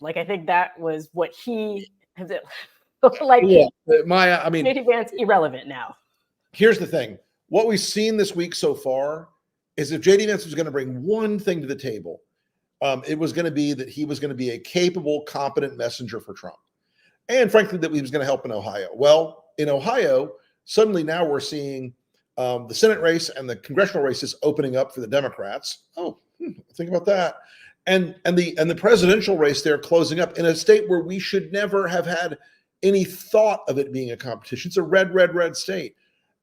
Like, I think that was what he has it. Like, yeah, Maya, I mean, JD Vance irrelevant now. Here's the thing. What we've seen this week so far is if JD Vance was going to bring one thing to the table, it was going to be that he was going to be a capable, competent messenger for Trump. And frankly, that he was going to help in Ohio. Well, in Ohio, suddenly now we're seeing the Senate race and the congressional races opening up for the Democrats. Oh, think about that. And the presidential race there closing up in a state where we should never have had any thought of it being a competition. It's a red, red, red state.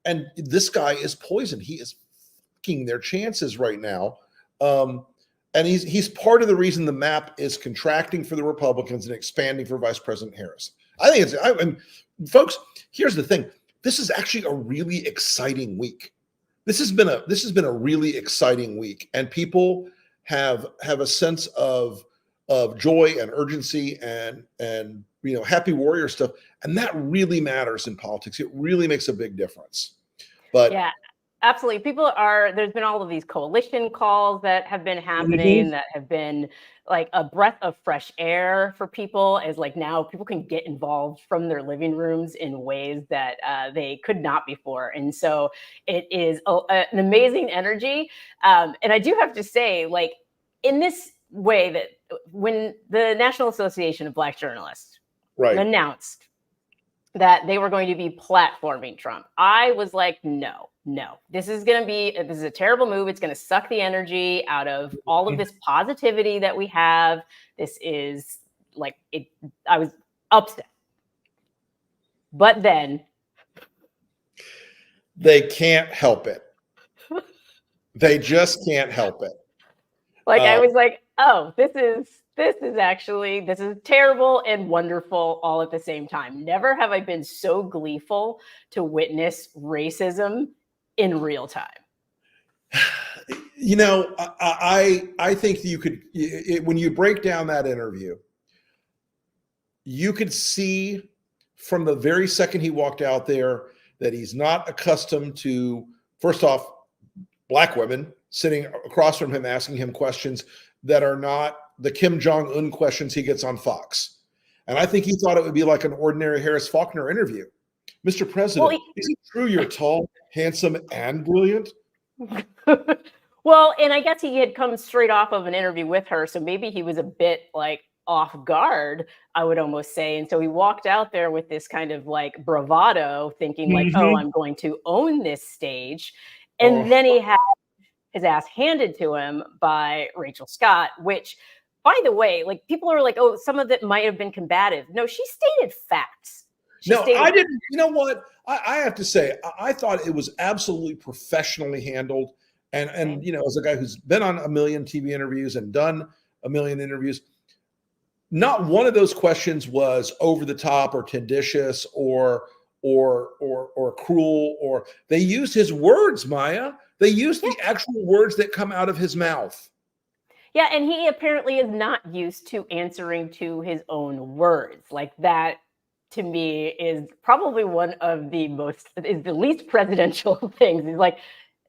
And this guy is poisoned. He is fucking their chances right now. And he's part of the reason the map is contracting for the Republicans and expanding for Vice President Harris. I think folks, here's the thing. This is actually a really exciting week. This has been a really exciting week, and people have a sense of joy and urgency and happy warrior stuff, and that really matters in politics. It really makes a big difference. But yeah, absolutely. There's been all of these coalition calls that have been happening that have been like a breath of fresh air for people, as like now people can get involved from their living rooms in ways that they could not before. And so it is an amazing energy. And I do have to say, like, in this way, that when the National Association of Black Journalists announced that they were going to be platforming Trump, I was like, no, this is a terrible move. It's going to suck the energy out of all of this positivity that we have. This is like it. I was upset. But then they can't help it. They just can't help it. Like, I was like, oh, this is terrible and wonderful all at the same time. Never have I been so gleeful to witness racism in real time. I think you could, when you break down that interview, you could see from the very second he walked out there that he's not accustomed to, first off, Black women sitting across from him asking him questions that are not the Kim Jong-un questions he gets on Fox. And I think he thought it would be like an ordinary Harris Faulkner interview. Mr. President, is it true you're tall, handsome, and brilliant? Well, and I guess he had come straight off of an interview with her, so maybe he was a bit like off guard, I would almost say. And so he walked out there with this kind of like bravado, thinking like, oh, I'm going to own this stage. And then he had his ass handed to him by Rachel Scott, which, by the way, like, people are like, oh, some of it might have been combative. No, she stated facts. I didn't. You know what? I have to say, I thought it was absolutely professionally handled. And as a guy who's been on a million TV interviews and done a million interviews, not one of those questions was over the top or tenditious or cruel, or they used his words, Maya. They used the actual words that come out of his mouth. Yeah, and he apparently is not used to answering to his own words. Like, that, to me, is probably one of the least presidential things. He's like,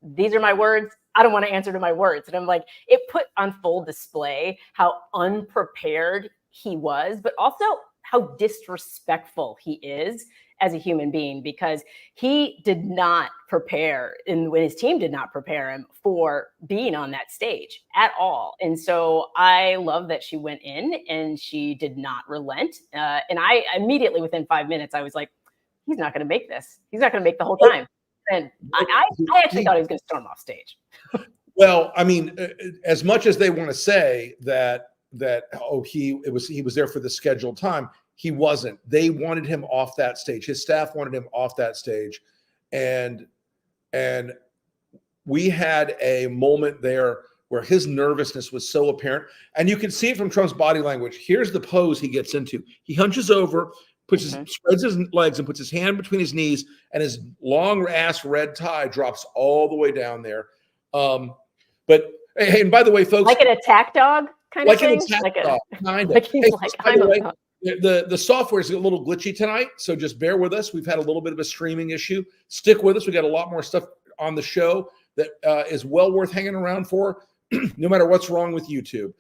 these are my words. I don't want to answer to my words. And I'm like, it put on full display how unprepared he was, but also how disrespectful he is as a human being, because he did not prepare, and when his team did not prepare him for being on that stage at all. And so I love that she went in and she did not relent. And I immediately, within 5 minutes, I was like, he's not going to make this. He's not going to make the whole time. And I actually thought he was going to storm off stage. Well, I mean, as much as they want to say that he was there for the scheduled time, he wasn't. They wanted him off that stage. His staff wanted him off that stage. And we had a moment there where his nervousness was so apparent. And you can see it from Trump's body language. Here's the pose he gets into. He hunches over, spreads his legs and puts his hand between his knees, and his long ass red tie drops all the way down there. But hey, and by the way, folks, like an attack dog kind of thing? Like an attack dog, kind of. Like he's like, I'm a dog. The software is a little glitchy tonight, so just bear with us. We've had a little bit of a streaming issue. Stick with us. We got a lot more stuff on the show that is well worth hanging around for, no matter what's wrong with YouTube.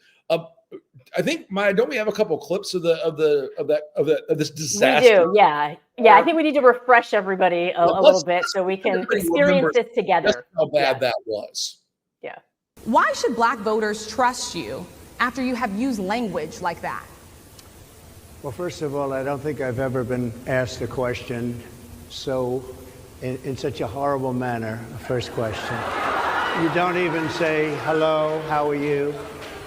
I think don't we have a couple clips of this disaster? We do, yeah. I think we need to refresh everybody a little bit so we can experience this together. How bad that was. Yeah. Why should Black voters trust you after you have used language like that? Well, first of all, I don't think I've ever been asked a question so in such a horrible manner. First question. You don't even say, hello, how are you?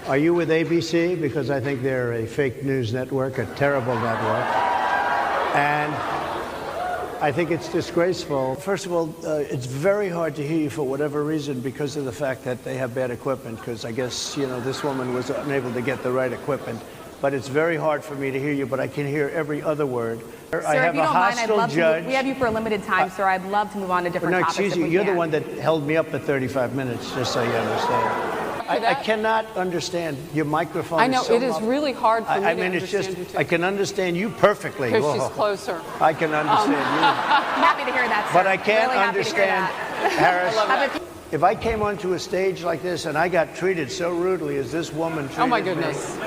Are you with ABC? Because I think they're a fake news network, a terrible network. And I think it's disgraceful. First of all, it's very hard to hear you for whatever reason because of the fact that they have bad equipment, because I guess, this woman was unable to get the right equipment. But it's very hard for me to hear you, but I can hear every other word. Sir, I have if you a don't mind, hostile judge. we have you for a limited time, sir. I'd love to move on to different topics. Excuse you, you're the one that held me up for 35 minutes, just so you understand. I cannot understand your microphone. I know, so it is really hard for me to understand it's just, you too. I can understand you perfectly. Because she's closer. I can understand you. Happy to hear that, sir. But I can't Really happy to hear understand, that. Harris, if I came onto a stage like this and I got treated so rudely as this woman treated Oh my me, goodness.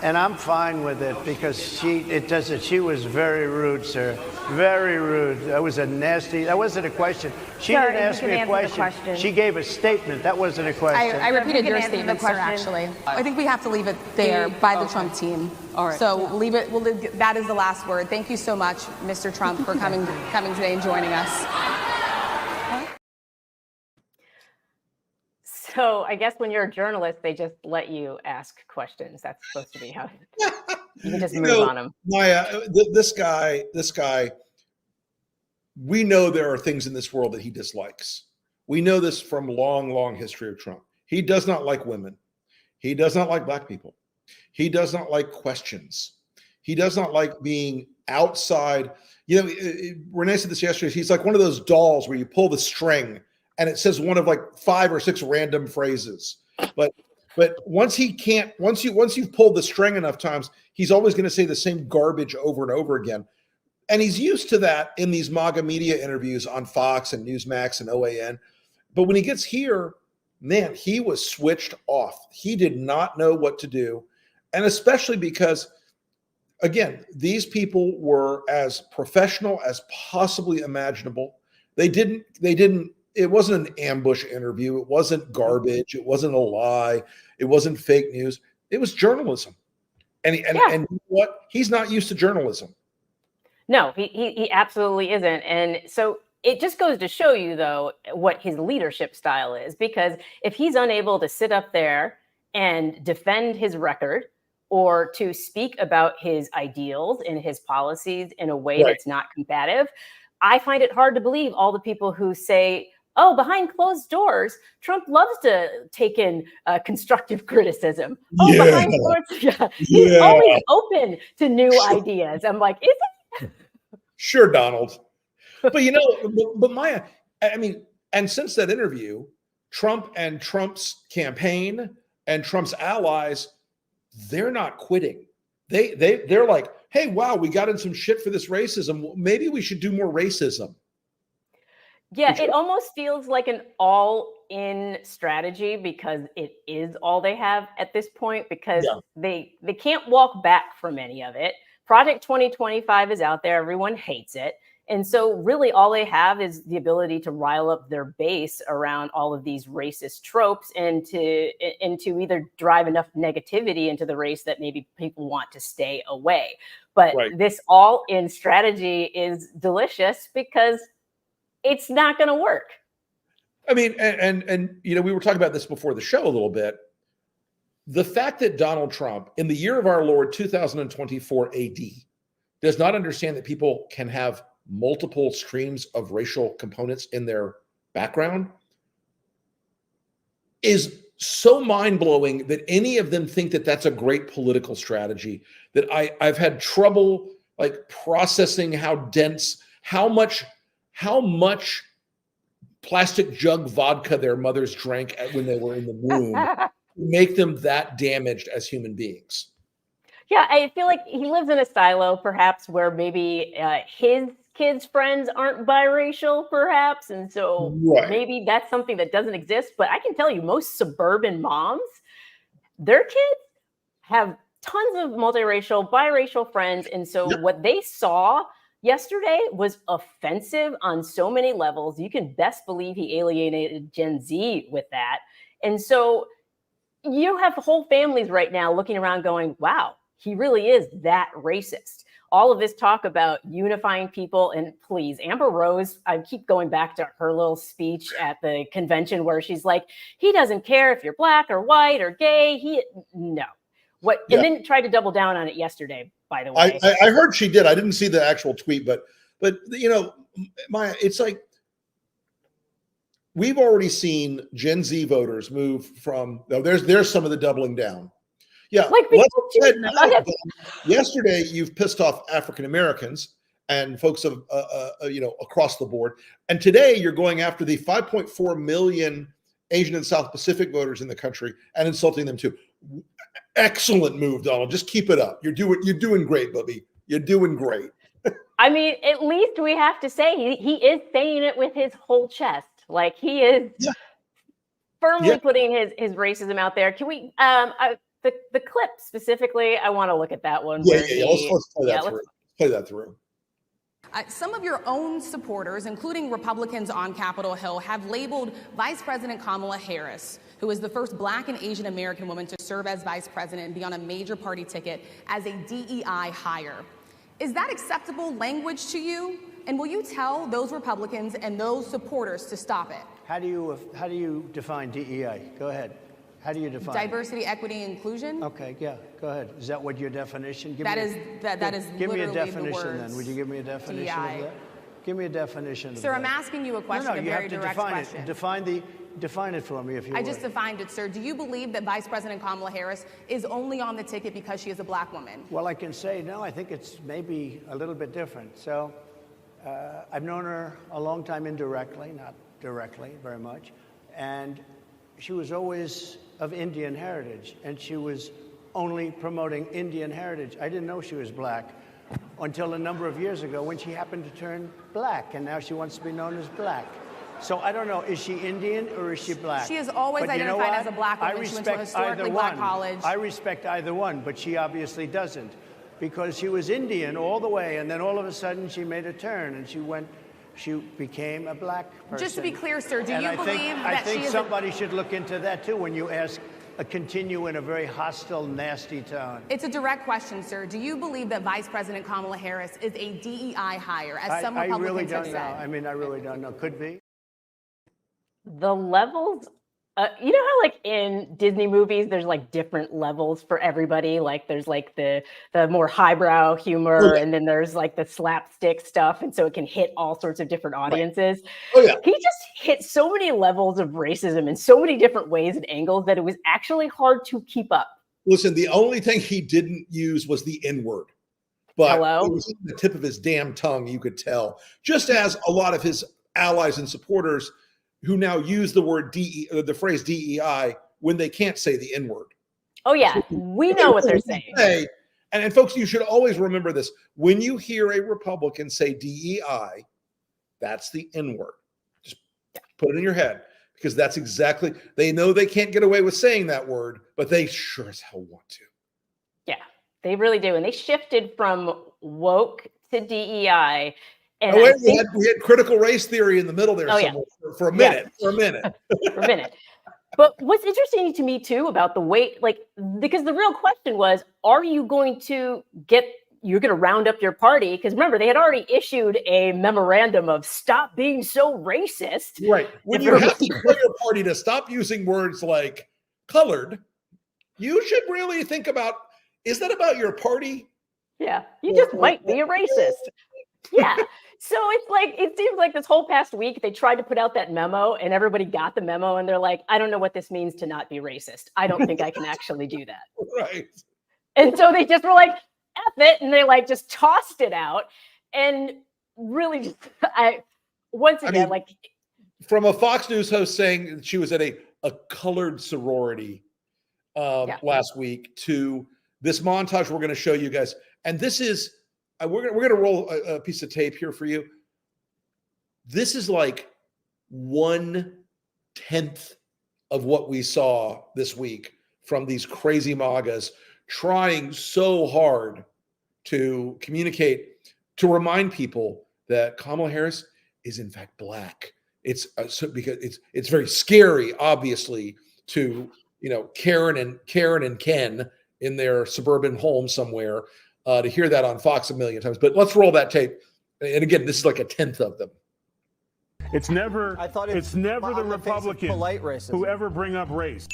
and I'm fine with it because she was very rude, sir. Very rude. That wasn't a question. She Sir, didn't ask me a question. She gave a statement. That wasn't a question. I repeated your answer the statement, sir, question. actually. I think we have to leave it there by the Trump team. All right. So leave it. That is the last word. Thank you so much, Mr. Trump, for coming today and joining us. So I guess when you're a journalist, they just let you ask questions. That's supposed to be how you can just move on them. Maya, this guy, we know there are things in this world that he dislikes. We know this from long history of Trump. He does not like women. He does not like Black people. He does not like questions. He does not like being outside. Renee said this yesterday. He's like one of those dolls where you pull the string and it says one of like 5 or 6 random phrases. But once you've pulled the string enough times, he's always going to say the same garbage over and over again. And he's used to that in these MAGA media interviews on Fox and Newsmax and OAN. But when he gets here, man, he was switched off. He did not know what to do. And especially because, again, these people were as professional as possibly imaginable. It wasn't an ambush interview. It wasn't garbage. It wasn't a lie. It wasn't fake news. It was journalism. And you know what? He's not used to journalism. No, he absolutely isn't. And so it just goes to show you, though, what his leadership style is, because if he's unable to sit up there and defend his record or to speak about his ideals and his policies in a way that's not combative, I find it hard to believe all the people who say, oh, behind closed doors, Trump loves to take in constructive criticism. Oh, behind closed, he's always open to new ideas. I'm like, is it? Sure, Donald. But but Maya, I mean, and since that interview, Trump and Trump's campaign and Trump's allies, they're not quitting. They're like, hey, wow, we got in some shit for this racism. Maybe we should do more racism. Yeah, it almost feels like an all-in strategy because it is all they have at this point, because they can't walk back from any of it. Project 2025 is out there. Everyone hates it. And so really all they have is the ability to rile up their base around all of these racist tropes and to either drive enough negativity into the race that maybe people want to stay away. But this all-in strategy is delicious because it's not going to work. I mean, and we were talking about this before the show a little bit. The fact that Donald Trump, in the year of our Lord 2024 AD, does not understand that people can have multiple streams of racial components in their background is so mind-blowing that any of them think that that's a great political strategy, that I've had trouble like processing how dense, how much plastic jug vodka their mothers drank when they were in the womb to make them that damaged as human beings. Yeah, I feel like he lives in a silo, perhaps, where maybe his kids' friends aren't biracial, perhaps. And so maybe that's something that doesn't exist. But I can tell you, most suburban moms their kids have tons of multiracial, biracial friends. And so what they saw yesterday was offensive on so many levels. You can best believe he alienated Gen Z with that. And so you have whole families right now looking around going, wow, he really is that racist. All of this talk about unifying people, and please, Amber Rose, I keep going back to her little speech at the convention where she's like, he doesn't care if you're black or white or gay. No. And then tried to double down on it yesterday, by the way. I heard she did. I didn't see the actual tweet, but you know, it's like we've already seen Gen Z voters move from. There's some of the doubling down. Yeah, yesterday you've pissed off African Americans and folks of across the board, and today you're going after the 5.4 million Asian and South Pacific voters in the country and insulting them too. Excellent move, Donald. Just keep it up. You're doing great, Bubby. You're doing great. I mean, at least we have to say he is saying it with his whole chest. Like he is firmly putting his racism out there. Can we the clip specifically? I want to look at that one. Let's play that through. Some of your own supporters, including Republicans on Capitol Hill, have labeled Vice President Kamala Harris, who is the first Black and Asian American woman to serve as vice president and be on a major party ticket, as a DEI hire. Is that acceptable language to you? And will you tell those Republicans and those supporters to stop it? How do you define DEI? Go ahead. How do you define diversity, equity, inclusion? Okay, yeah, go ahead. Is that what your definition? Give me a definition then. Would you give me a definition DEI. of that? Give me a definition. Sir, I'm asking you a question, a very direct question. Define it for me, if you would. I just defined it, sir. Do you believe that Vice President Kamala Harris is only on the ticket because she is a black woman? Well, I can say no. I think it's maybe a little bit different. So I've known her a long time indirectly, not directly very much, and she was always of Indian heritage, and she was only promoting Indian heritage. I didn't know she was black until a number of years ago when she happened to turn black, and now she wants to be known as black. So I don't know, is she Indian or is she black? She has always identified as a black woman. She went to a historically black college. I respect either one, but she obviously doesn't, because she was Indian all the way, and then all of a sudden she made a turn, and she became a black person. Just to be clear, sir, do you believe that she is somebody should look into that too when you continue in a very hostile, nasty tone? It's a direct question, sir. Do you believe that Vice President Kamala Harris is a DEI hire, as some Republicans have said? I mean, I really don't know. Could be. The levels, you know how like in Disney movies, there's like different levels for everybody. Like there's like the more highbrow humor, and then there's like the slapstick stuff. And so it can hit all sorts of different audiences. Right. Oh yeah. He just hit so many levels of racism in so many different ways and angles that it was actually hard to keep up. Listen, the only thing he didn't use was the N-word. But it was the tip of his damn tongue, you could tell. Just as a lot of his allies and supporters who now use the phrase DEI when they can't say the N-word. Oh yeah, we know what they're saying. And folks, you should always remember this. When you hear a Republican say DEI, that's the N-word. Just put it in your head, because that's exactly, they know they can't get away with saying that word, but they sure as hell want to. Yeah, they really do. And they shifted from woke to DEI. And we had critical race theory in the middle there for a minute. But what's interesting to me too about the weight, because the real question was, are you going to you're going to round up your party? Because remember, they had already issued a memorandum of stop being so racist. Right. When you have to tell your party to stop using words like colored, you should really think about, is that about your party? Yeah, you just might be a racist. Yeah. So it's like, it seems like this whole past week, they tried to put out that memo and everybody got the memo and they're like, I don't know what this means to not be racist. I don't think I can actually do that. Right. And so they just were like, F it. And they like just tossed it out. And really, from a Fox News host saying she was at a colored sorority last week to this montage we're going to show you guys. And this is, we're going to roll a piece of tape here for you. This is like 1/10 of what we saw this week from these crazy MAGAs trying so hard to communicate, to remind people that Kamala Harris is in fact black. It's because it's very scary, obviously, to Karen and Ken in their suburban home somewhere to hear that on Fox a million times. But let's roll that tape. And again, this is like a 10th of them. It's never the Republicans who ever bring up race.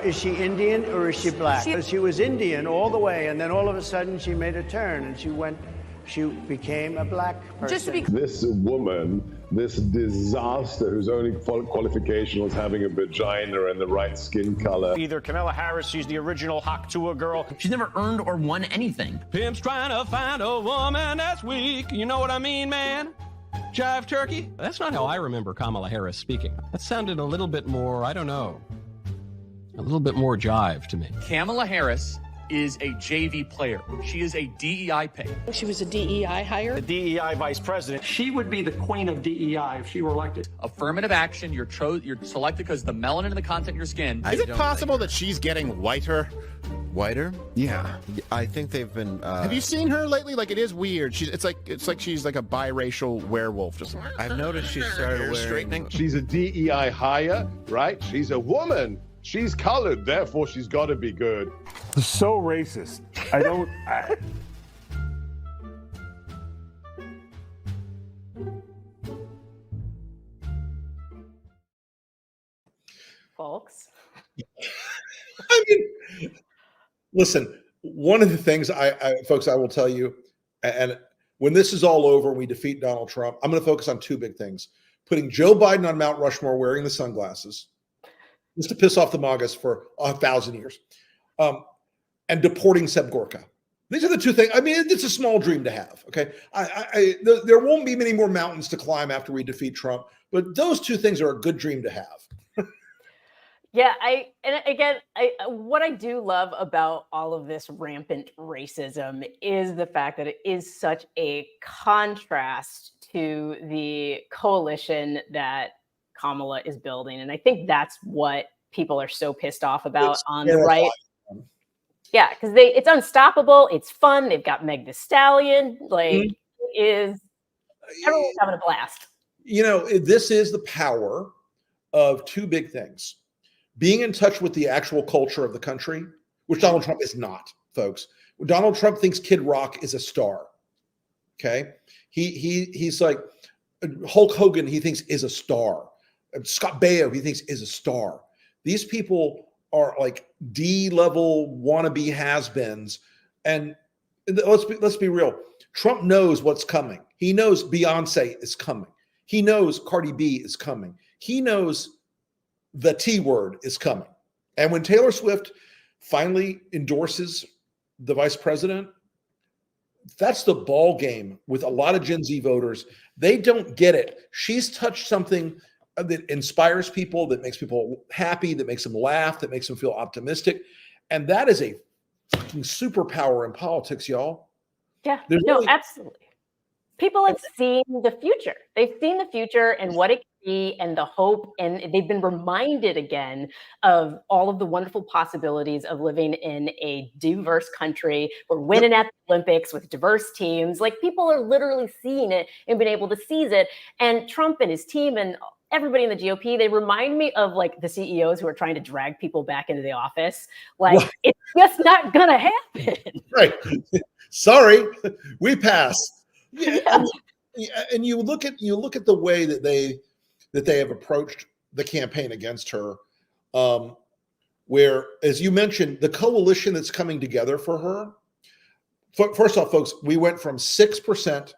Is she Indian or is she black? She was Indian all the way, and then all of a sudden she made a turn and she became a black person. Just to be This woman, this disaster whose only qualification was having a vagina and the right skin color. Either Kamala Harris, she's the original Haktua girl. She's never earned or won anything. Pimp's trying to find a woman that's weak. You know what I mean, man? Jive turkey? That's not how I remember Kamala Harris speaking. That sounded a little bit more, I don't know, a little bit more jive to me. Kamala Harris is a JV player. She is a DEI pick. She was a DEI hire. The DEI vice president. She would be the queen of DEI if she were elected. Affirmative action. You're selected because the melanin in the content of your skin. Is it possible that she's getting whiter? Whiter? Yeah. I think they've been. Have you seen her lately? Like, it is weird. It's like she's like a biracial werewolf. Just I've noticed she started wearing. Straightening. She's a DEI hire, right? She's a woman. She's colored, therefore she's got to be good. So racist. I don't. Folks. I mean, listen, one of the things folks, I will tell you, and when this is all over, we defeat Donald Trump, I'm going to focus on two big things. Putting Joe Biden on Mount Rushmore wearing the sunglasses, just to piss off the MAGAs for 1,000 years, and deporting Seb Gorka. These are the two things. I mean, it's a small dream to have, okay? There won't be many more mountains to climb after we defeat Trump, but those two things are a good dream to have. Yeah, what I do love about all of this rampant racism is the fact that it is such a contrast to the coalition that Kamala is building. And I think that's what people are so pissed off about on the right. Yeah, because it's unstoppable. It's fun. They've got Meg Thee Stallion. Like, everyone's having a blast. This is the power of two big things. Being in touch with the actual culture of the country, which Donald Trump is not, folks. Donald Trump thinks Kid Rock is a star. Okay. He's like Hulk Hogan, he thinks is a star. Scott Baio, he thinks is a star. These people are like D-level wannabe has-beens. And let's be real. Trump knows what's coming. He knows Beyonce is coming. He knows Cardi B is coming. He knows the T word is coming. And when Taylor Swift finally endorses the vice president, that's the ball game with a lot of Gen Z voters. They don't get it. She's touched something that inspires people, that makes people happy, that makes them laugh, that makes them feel optimistic. And that is a fucking superpower in politics, y'all. Yeah, absolutely. People have seen the future. They've seen the future and what it can be and the hope. And they've been reminded again of all of the wonderful possibilities of living in a diverse country. We're winning at the Olympics with diverse teams. Like, people are literally seeing it and been able to seize it. And Trump and his team and everybody in the GOP, they remind me of like the CEOs who are trying to drag people back into the office. Like, it's just not gonna happen. Right. Sorry, we pass. Yeah. And you look at the way that they have approached the campaign against her, where, as you mentioned, the coalition that's coming together for her. First off, folks, we went from 6%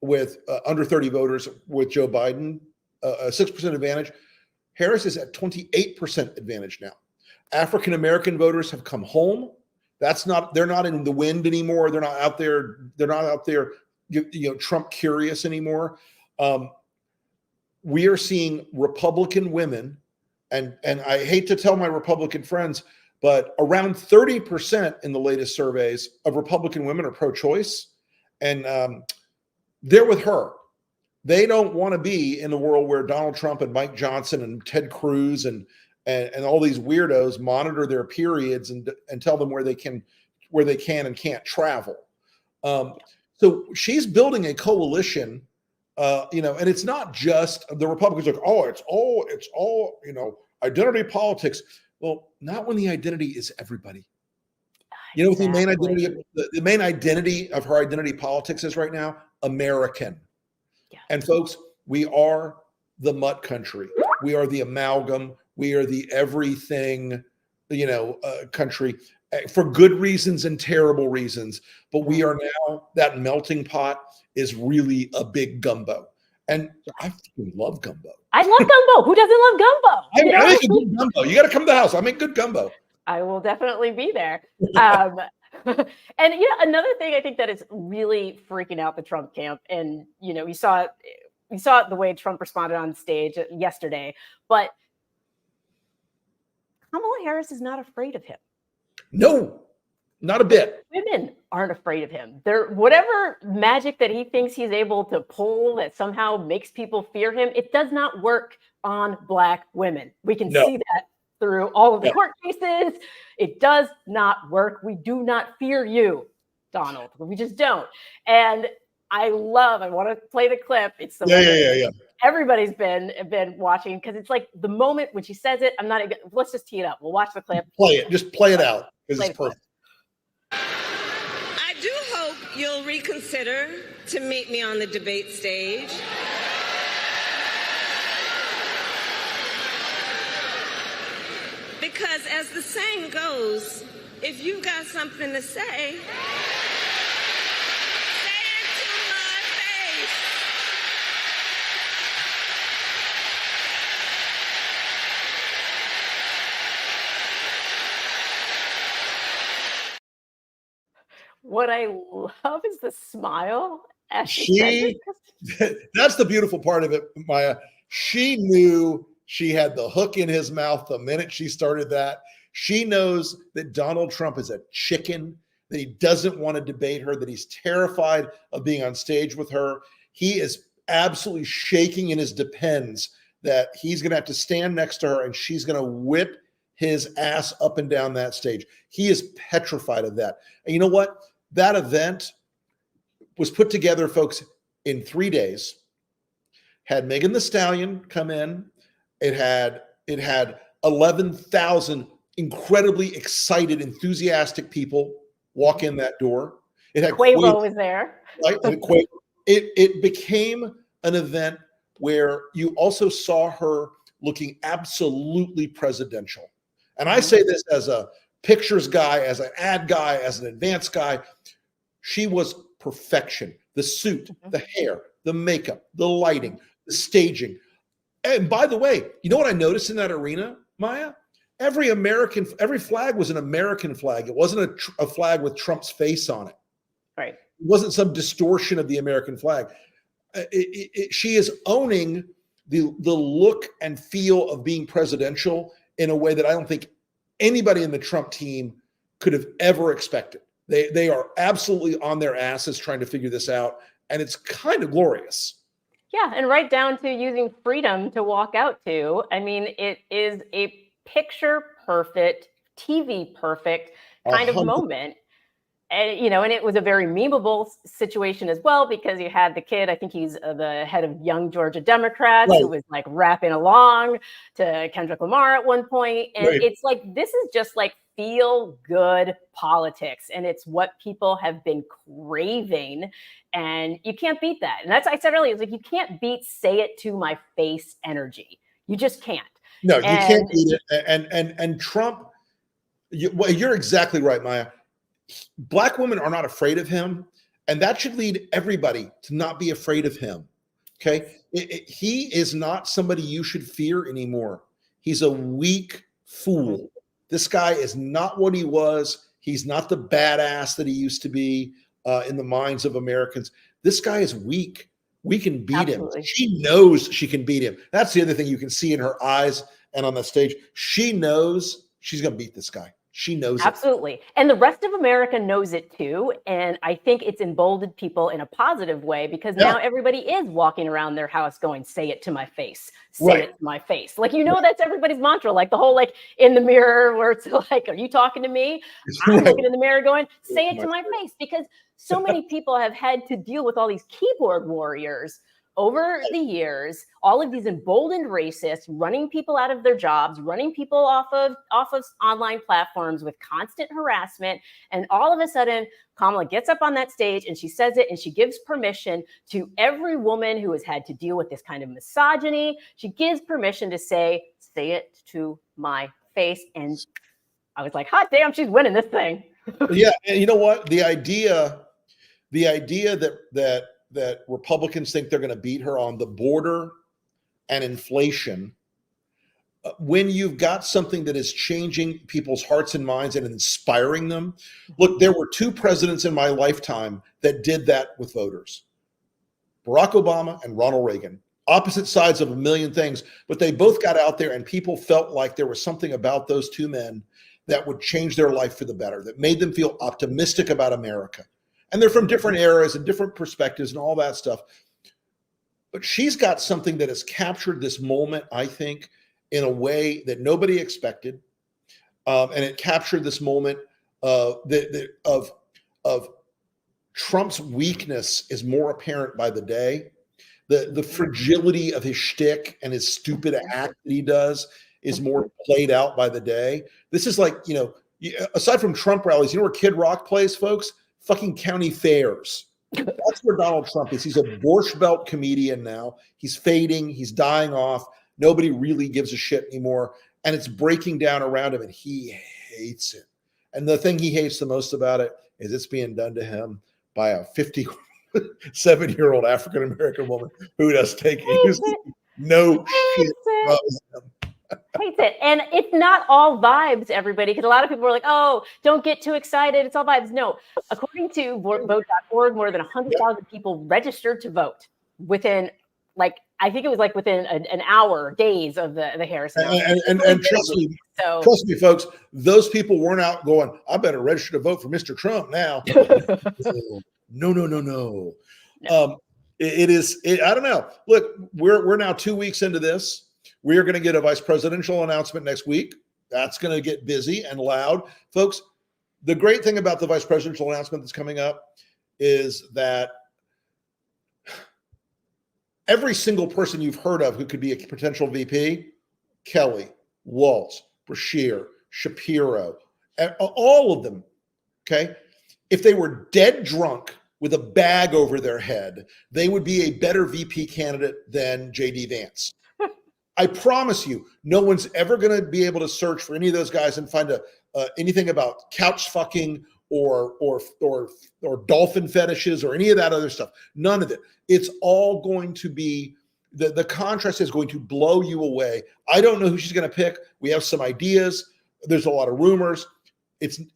with under 30 voters with Joe Biden, a 6% advantage. Harris is at 28% advantage now. African American voters have come home. They're not in the wind anymore. They're not out there. Trump curious anymore. We are seeing Republican women, and I hate to tell my Republican friends, but around 30% in the latest surveys of Republican women are pro-choice, and they're with her. They don't want to be in the world where Donald Trump and Mike Johnson and Ted Cruz and and all these weirdos monitor their periods and tell them where they can and can't travel. So she's building a coalition, and it's not just the Republicans are like, oh, it's all, identity politics. Well, not when the identity is everybody. You know what the main identity of her identity politics is right now? American. Yeah. And folks, we are the mutt country. We are the amalgam. We are the everything, country for good reasons and terrible reasons. But we are now, that melting pot is really a big gumbo. And I love gumbo. I love gumbo. Who doesn't love gumbo? I make a good gumbo. You got to come to the house. I make good gumbo. I will definitely be there. And another thing I think that is really freaking out the Trump camp, and we saw it the way Trump responded on stage yesterday, but Kamala Harris is not afraid of him. No, not a bit. Women aren't afraid of him. Whatever magic that he thinks he's able to pull that somehow makes people fear him, it does not work on Black women. We can see that through all of the court cases. It does not work. We do not fear you, Donald. We just don't. And I want to play the clip. It's the everybody's been watching, because it's like the moment when she says it. Let's just tee it up. We'll watch the clip. Just play it out, because it's perfect. I do hope you'll reconsider to meet me on the debate stage. Because as the saying goes, if you've got something to say, say it to my face. What I love is the smile as she says it. That's the beautiful part of it, Maya. She knew she had the hook in his mouth the minute she started that. She knows that Donald Trump is a chicken, that he doesn't want to debate her, that he's terrified of being on stage with her. He is absolutely shaking in his depends that he's going to have to stand next to her and she's going to whip his ass up and down that stage. He is petrified of that. And you know what? That event was put together, folks, in 3 days. Had Megan Thee Stallion come in. It had 11,000 incredibly excited, enthusiastic people walk in that door. It had Quavo was there. Right? It became an event where you also saw her looking absolutely presidential. And I say this as a pictures guy, as an ad guy, as an advanced guy. She was perfection. The suit, the hair, the makeup, the lighting, the staging. And by the way, you know what I noticed in that arena, Maya? Every flag was an American flag. It wasn't a flag with Trump's face on it. Right. It wasn't some distortion of the American flag. She is owning the look and feel of being presidential in a way that I don't think anybody in the Trump team could have ever expected. They are absolutely on their asses trying to figure this out, and it's kind of glorious. Yeah, and right down to using freedom to walk out to. I mean, it is a picture perfect, TV perfect kind of moment. And, and it was a very memeable situation as well, because you had the kid, I think he's the head of Young Georgia Democrats, who was like rapping along to Kendrick Lamar at one point. And it's like, this is just like feel good politics. And it's what people have been craving. And you can't beat that. And that's, I said earlier, it's like, you can't beat say it to my face energy. You just can't. No, you can't beat it. And Trump, you're exactly right, Maya. Black women are not afraid of him, and that should lead everybody to not be afraid of him. Okay. He is not somebody you should fear anymore. He's a weak fool. This guy is not what he was. He's not the badass that he used to be in the minds of Americans. This guy is weak. We can beat him. She knows she can beat him. That's the other thing you can see in her eyes and on the stage. She knows she's going to beat this guy. She knows it. Absolutely. And the rest of America knows it too. And I think it's emboldened people in a positive way because now everybody is walking around their house going, say it to my face, say it to my face. Like, that's everybody's mantra, like the whole, like in the mirror where it's like, are you talking to me? I'm looking in the mirror going, say it to my face, because so many people have had to deal with all these keyboard warriors over the years, all of these emboldened racists running people out of their jobs, running people off of online platforms with constant harassment. And all of a sudden, Kamala gets up on that stage and she says it, and she gives permission to every woman who has had to deal with this kind of misogyny. She gives permission to say it to my face. And I was like, hot damn, she's winning this thing. Yeah. And you know what? The idea that Republicans think they're going to beat her on the border and inflation, when you've got something that is changing people's hearts and minds and inspiring them. Look, there were two presidents in my lifetime that did that with voters. Barack Obama and Ronald Reagan. Opposite sides of a million things, but they both got out there and people felt like there was something about those two men that would change their life for the better, that made them feel optimistic about America. And they're from different eras and different perspectives and all that stuff. But she's got something that has captured this moment, I think, in a way that nobody expected. And it captured this moment of Trump's weakness is more apparent by the day. The fragility of his shtick and his stupid act that he does is more played out by the day. This is like, aside from Trump rallies, where Kid Rock plays, folks? Fucking county fairs. That's where Donald Trump is. He's a Borscht Belt comedian now. He's fading. He's dying off. Nobody really gives a shit anymore. And it's breaking down around him, and he hates it. And the thing he hates the most about it is it's being done to him by a 57-year-old African-American woman who does take no shit from him. Hates it. And it's not all vibes, everybody, because a lot of people are like, oh, don't get too excited. It's all vibes. No. According to vote.org, more than 100,000 people registered to vote within, I think it was within an hour, days of the Harris. And trust me, folks, those people weren't out going, I better register to vote for Mr. Trump now. No. I don't know. Look, we're now 2 weeks into this. We are going to get a vice presidential announcement next week. That's going to get busy and loud. Folks, the great thing about the vice presidential announcement that's coming up is that every single person you've heard of who could be a potential VP, Kelly, Waltz, Brashear, Shapiro, all of them, okay? If they were dead drunk with a bag over their head, they would be a better VP candidate than J.D. Vance. I promise you, no one's ever going to be able to search for any of those guys and find anything about couch fucking or dolphin fetishes or any of that other stuff. None of it. It's all going to be the contrast is going to blow you away. I don't know who she's going to pick. We have some ideas. There's a lot of rumors.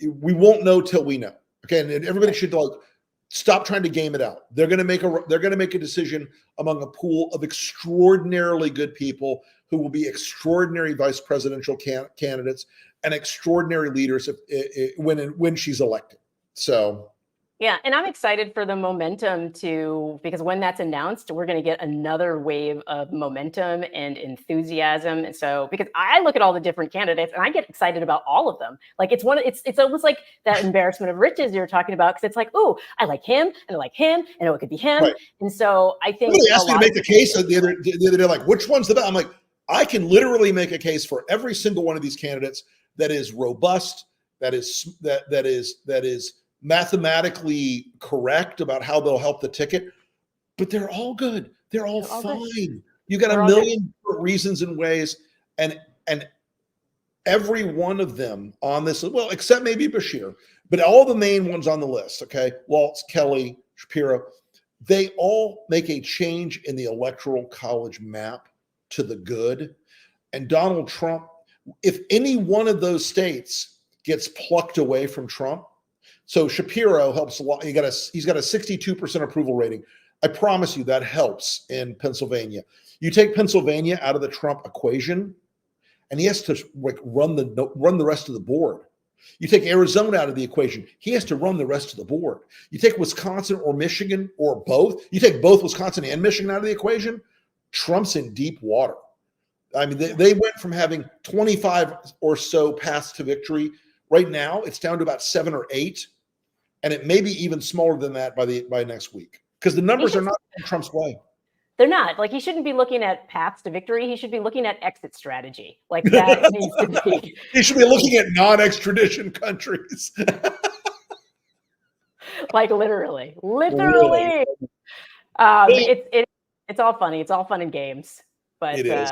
We won't know till we know. Okay, and everybody should stop trying to game it out. They're going to make a decision among a pool of extraordinarily good people who will be extraordinary vice presidential candidates and extraordinary leaders when she's elected. So. Yeah, and I'm excited for the momentum because when that's announced, we're going to get another wave of momentum and enthusiasm. And so, because I look at all the different candidates and I get excited about all of them. Like it's almost like that embarrassment of riches you're talking about, because it's like, oh, I like him and I like him and it could be him. Right. And so I think somebody asked me to make the case the other day, like, which one's the best? I'm like, I can literally make a case for every single one of these candidates that is robust, that is mathematically correct about how they'll help the ticket, but they're all good. They're all fine. Good. You got a million reasons and ways, and every one of them on this, well, except maybe Bashir, but all the main ones on the list, okay, Waltz, Kelly, Shapiro, they all make a change in the electoral college map to the good. And Donald Trump, if any one of those states gets plucked away from Trump, so Shapiro helps a lot. He's got a 62% approval rating. I promise you that helps in Pennsylvania. You take Pennsylvania out of the Trump equation, and he has to run the rest of the board. You take Arizona out of the equation, he has to run the rest of the board. You take Wisconsin or Michigan or both, you take both Wisconsin and Michigan out of the equation, Trump's in deep water. I mean, they went from having 25 or so paths to victory. Right now, it's down to about 7 or 8, and it may be even smaller than that by next week because the numbers are not in Trump's way. They're not. Like, he shouldn't be looking at paths to victory. He should be looking at exit strategy. Like, that needs to be. He should be looking at non-extradition countries. Like, literally. It's all funny. It's all fun and games. But it is.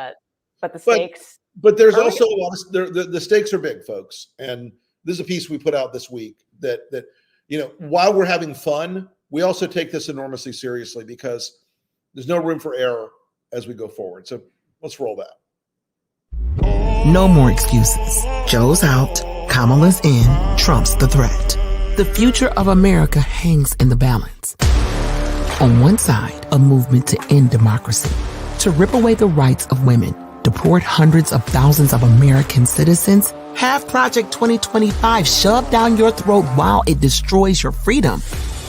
But the stakes. But there's also a lot of the stakes are big, folks. And this is a piece we put out this week that while we're having fun, we also take this enormously seriously because there's no room for error as we go forward. So let's roll that. No more excuses. Joe's out, Kamala's in, Trump's the threat. The future of America hangs in the balance. On one side, a movement to end democracy, to rip away the rights of women, deport hundreds of thousands of American citizens, have Project 2025 shoved down your throat while it destroys your freedom,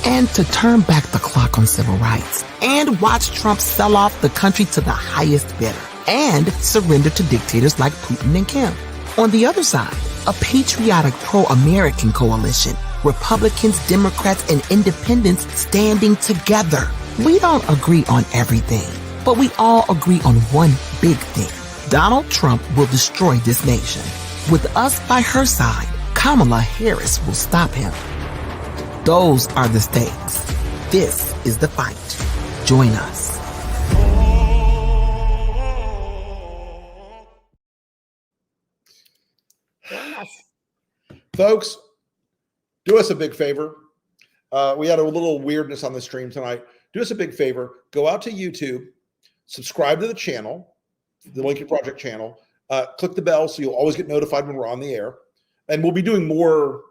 and to turn back the clock on civil rights, and watch Trump sell off the country to the highest bidder, and surrender to dictators like Putin and Kim. On the other side, a patriotic pro-American coalition, Republicans, Democrats, and independents standing together. We don't agree on everything, but we all agree on one big thing. Donald Trump will destroy this nation. With us by her side, Kamala Harris will stop him. Those are the stakes. This is the fight. Join us. Folks, do us a big favor. We had a little weirdness on the stream tonight. Do us a big favor. Go out to YouTube, subscribe to the channel, the Lincoln Project channel. Click the bell so you'll always get notified when we're on the air. And we'll be doing more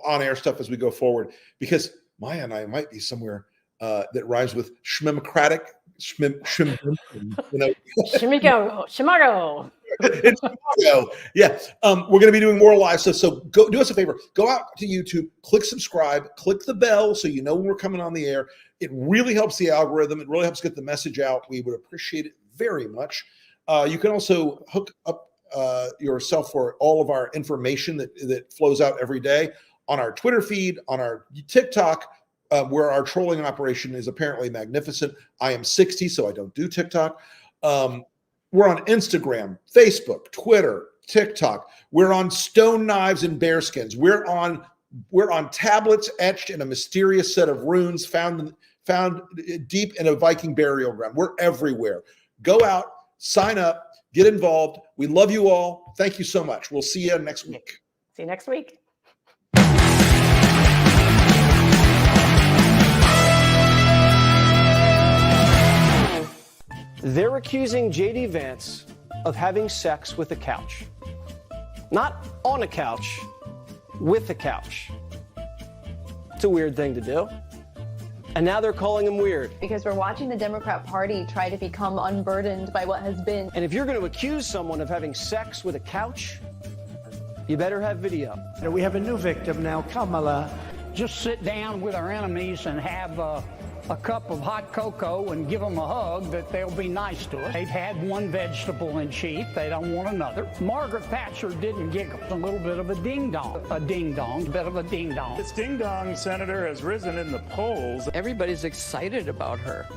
on-air stuff as we go forward because Maya and I might be somewhere that rhymes with schmemocratic. Shimago. Yeah. We're going to be doing more live stuff. So go do us a favor. Go out to YouTube, click subscribe, click the bell so you know when we're coming on the air. It really helps the algorithm. It really helps get the message out. We would appreciate it very much. You can also hook up yourself for all of our information that flows out every day on our Twitter feed, on our TikTok, where our trolling operation is apparently magnificent. I am 60, so I don't do TikTok. We're on Instagram, Facebook, Twitter, TikTok. We're on stone knives and bearskins. We're on tablets etched in a mysterious set of runes found deep in a Viking burial ground. We're everywhere. Go out, sign up, get involved. We love you all. Thank you so much. We'll see you next week. See you next week. They're accusing J.D. Vance of having sex with a couch. Not on a couch, with a couch. It's a weird thing to do. And now they're calling him weird. Because we're watching the Democrat Party try to become unburdened by what has been. And if you're going to accuse someone of having sex with a couch, you better have video. We have a new victim now, Kamala. Just sit down with our enemies and have a cup of hot cocoa and give them a hug that they'll be nice to us. They've had one vegetable in chief. They don't want another. Margaret Thatcher didn't giggle. A little bit of a ding-dong. A ding-dong. A bit of a ding-dong. This ding-dong senator has risen in the polls. Everybody's excited about her,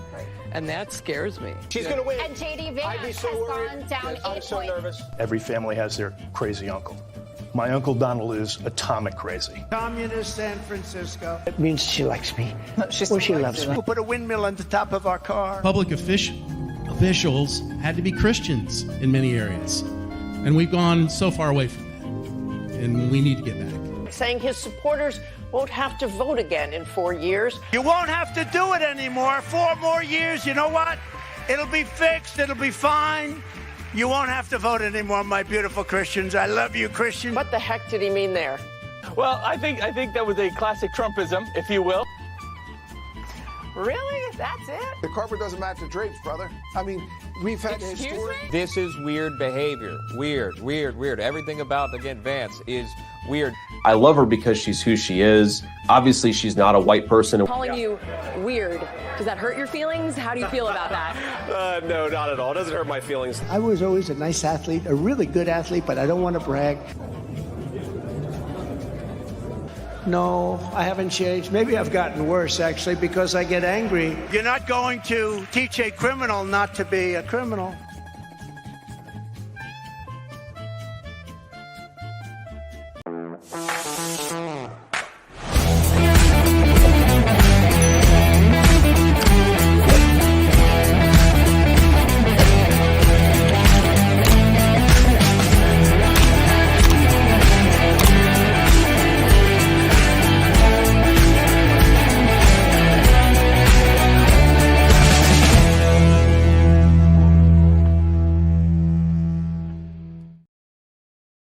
and that scares me. She's going to win. And J.D. Vance has gone down 8 points. Nervous. Every family has their crazy uncle. My Uncle Donald is atomic crazy. Communist San Francisco. It means she likes me. She loves me. We'll put a windmill on the top of our car. Public officials had to be Christians in many areas. And we've gone so far away from that. And we need to get back. Saying his supporters won't have to vote again in 4 years. You won't have to do it anymore. 4 more years. You know what? It'll be fixed. It'll be fine. You won't have to vote anymore, my beautiful Christians. I love you, Christian. What the heck did he mean there? Well, I think that was a classic Trumpism, if you will. Really? That's it? The carpet doesn't match the drapes, brother. I mean, we've had historic... This is weird behavior. Weird. Everything about, again, Vance is weird. I love her because she's who she is. Obviously, she's not a white person. Calling you weird, does that hurt your feelings? How do you feel about that? No, not at all. It doesn't hurt my feelings. I was always a nice athlete, a really good athlete, but I don't want to brag. No, I haven't changed. Maybe I've gotten worse, actually, because I get angry. You're not going to teach a criminal not to be a criminal.